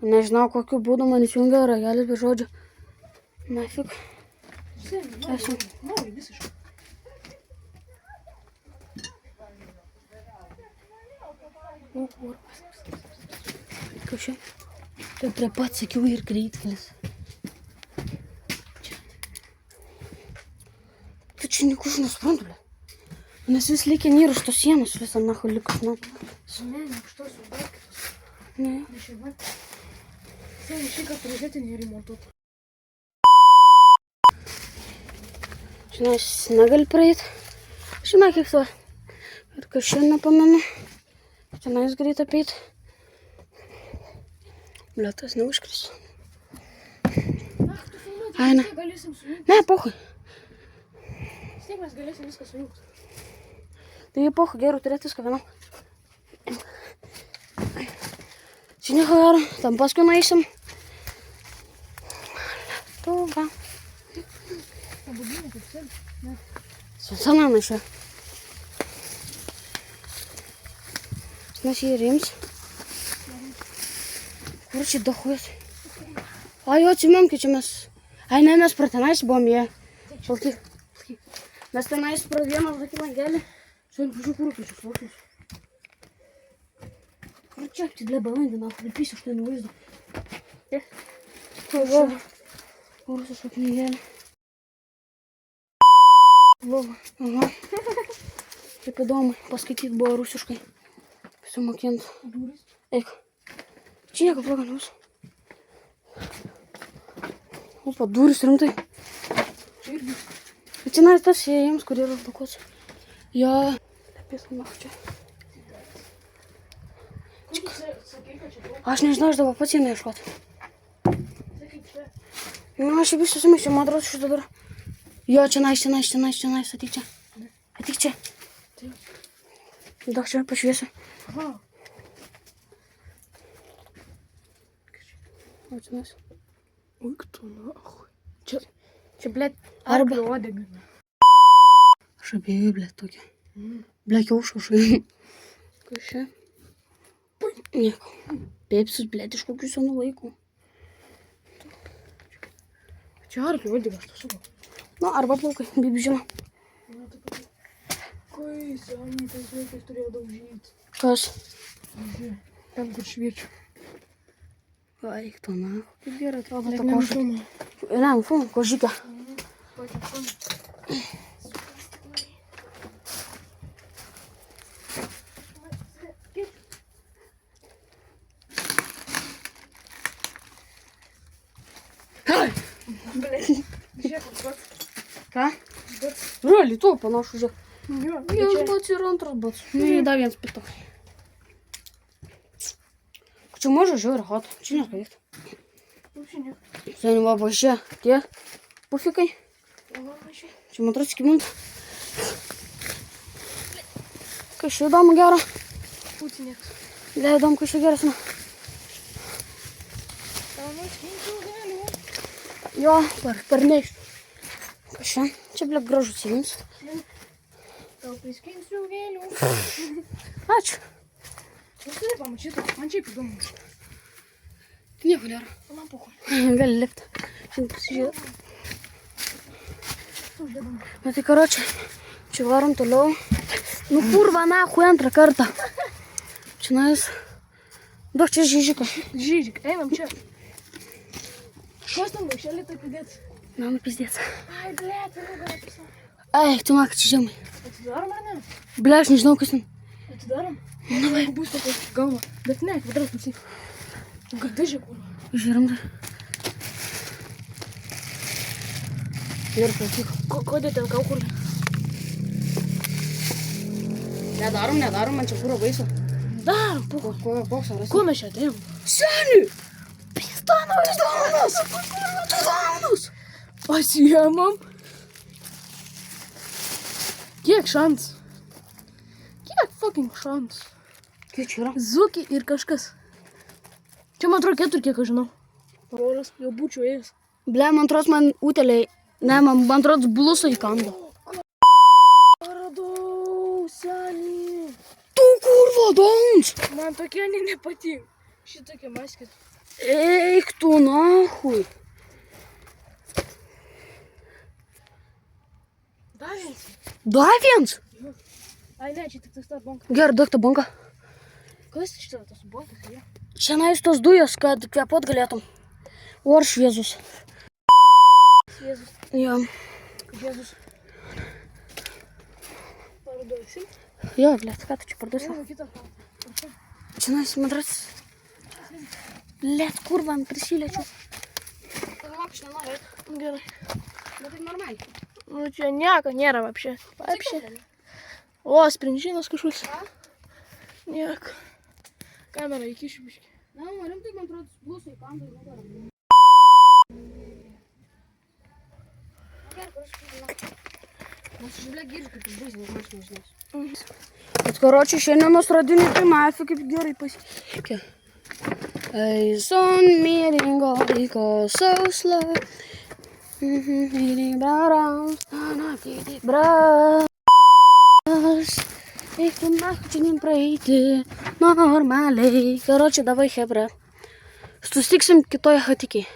Nežinau, kokiu būdu man įsijungia ragelis, bet žodžiu. Nafik. Esu. Nori visiškai. O, kurvas. Kas čia? Tai prie pat sakiau ir greitkelis. Tai čia nieko aš nesprantu, ble. Nes vis likę nėra iš tos sienos visą nacho likus. Ne, ne, štos jau dar kitos. Ne. Nešimai. Sen, šį ką pradėti neremontuoti. Žinai, jis negali praeit. Žinai, kiek to. Ir kas šiandien nepamenu. Žinai, jis greit apeit. Blėtas neužkris. Ai, ne. Galėsim sujungti. Ne, pohui. Vis tiek mes galėsim viską sujungti. Tai pohui, geriau turėti viską vienam. Čia nieko gero, tam paskui nueisim. Lietuva. Pabudinė, kaip sen. Ne. Sena našia. Mes jį rims. Kur čia dahujas? Ai, jo, atsimėm, kai čia mes... Ai, ne, mes pratenais buvom jie. Šalti. Mes tenais pradėjome tokį langelį. Sen, žiūrėk, kur tu suslaukius. Kur čia, tai ble balandį, na, lipysiu štai nuvaizdu. Lova. Kur su šaknygėlį. Lova. Aha. Taip įdomu, paskaityti buvo rusiškai. Pasimokint. Duris. Eik. Čia nieko blogo nebus. Opa, duris rimtai. Čia irgi. Bet čia tas jiems, kurie yra užblokuoti. Jo. Lepės mach čia. Sakai, kad čia daug. Aš nežinau, aš dabar pats jiem ieškoti. Sakai, čia. Nu, aš jau visą susimaišiu, man atrodo, šitą dabar. Jo, čia nais, atik čia. Atik čia. Daug čia pašviesiu. Aha. O, čia nais. Ui, tu nahui. Čia, blėt, Arba. arklio uodega. Aš abejau, blėt, tokia. Blėt, kiaušašai. Kas čia? Nieko. Pepsis, blėt, iš kokių senų laikų. Čia arklio uodega, aš to sakau. Nu, arba plaukai, kaip žino. Na, taip pat. Kai seniai tais laikais turėjo daužyti. Kas? Ten, kur šviečia. Ai, to na, kaip gerai atrodo ta Ne, koša. Ne, nu, kožyka. Žiūrėk, pats. Ką? Bet. Realiai, tu panašu, žiūrėk. Jo, Vienas bats ir antras bats. Nu, и dar vienas pitok. Čia maža žiūri, hot. Čia neskaityti. Aušinė. Seniai va, važia. Tie pufikai. Važiai. Čia man atrodo skimint. Kas čia įdomu gero? Putinėks. Leidom, kas čia geras. Tau nuskinčiau galiu. Jo, per neištų. Kas čia? Čia, ble, gražus jums. Tau priskinsiu vėliau. Ačiū. Aš turiu pamačyti, man čia įdomu. Nieko nėra. Man pohui. Gali lipti. Šiandien pasižiūrėt. Uždedam. Na tai karočią, čia varom toliau. Nu kurva, nahui antrą kartą. Čia nais. Daug čia žyžika. Žižik, einam čia. Kas tam baukšelį taip įdėt? Na, nu pizdėts. Ai, blėt, vėliau gal atsisam. Ai, tu man, kad čia žemai. Atidarom ar ne? Ble, aš nežinau, kas ten. Atidarom? Na, vai, bus tokia galva. Bet ne, kvadrat nusi. Gardažė, kurva. Žiūrim dar. Ir patik. Kodėl ten kau kur? Nedarom, man čia pūro baisu. Darom, pohui. Koks aras? Ko mes čia atėjom? Seniai! Pizdanas! Pasiemam. Kiek šans? Kiek fucking šans? Kiek čia yra? Zuki ir kažkas. Čia man atrodo 4, kiek aš žinau. Poras, jau būčiau ėjęs. Ble, man atrodo, man uteliai. Ne, man atrodo, blusą įkando. Radau, senį. Tu kurva, dons! Man tokie nepatinka. Šitokie maskės. Eik tu nahui. Dar viens? Ai, ne, čia tik tas ta banka. Gerai, duok tą banką. Kas iš tavo tas bankas? Ja. Šiandien tos dujos, kad kvėpuot galėtum. O ar šviesus? Jėzus. Jo. Jėzus. Parduosim. Jo, blėt, ką tu čia parduosi? Žiūrėjau kitą kartą. Čianais madrasis. Blėt, kur man prisiliečiau? Aš nenoriu. Gerai. Bet tai normaliai. Nu, čia nieko nėra вообще. Вообще. O, sprinžinas kažkoks. Nieko. Kamera įkišiu biškį. Na, rimtai, man atrodo, blusai kamerai nedarom. Mes iš blėt girdžiu, kaip išbaisinės mašinos žinės. Bet karočiui šiandienos radinį tai mafija kaip gerai pasiekė. Son meeting all because so slow. Eik nахуй не пройти нормaliai. Короче, давай, хебра. Susitiksim kitoje hatikėje.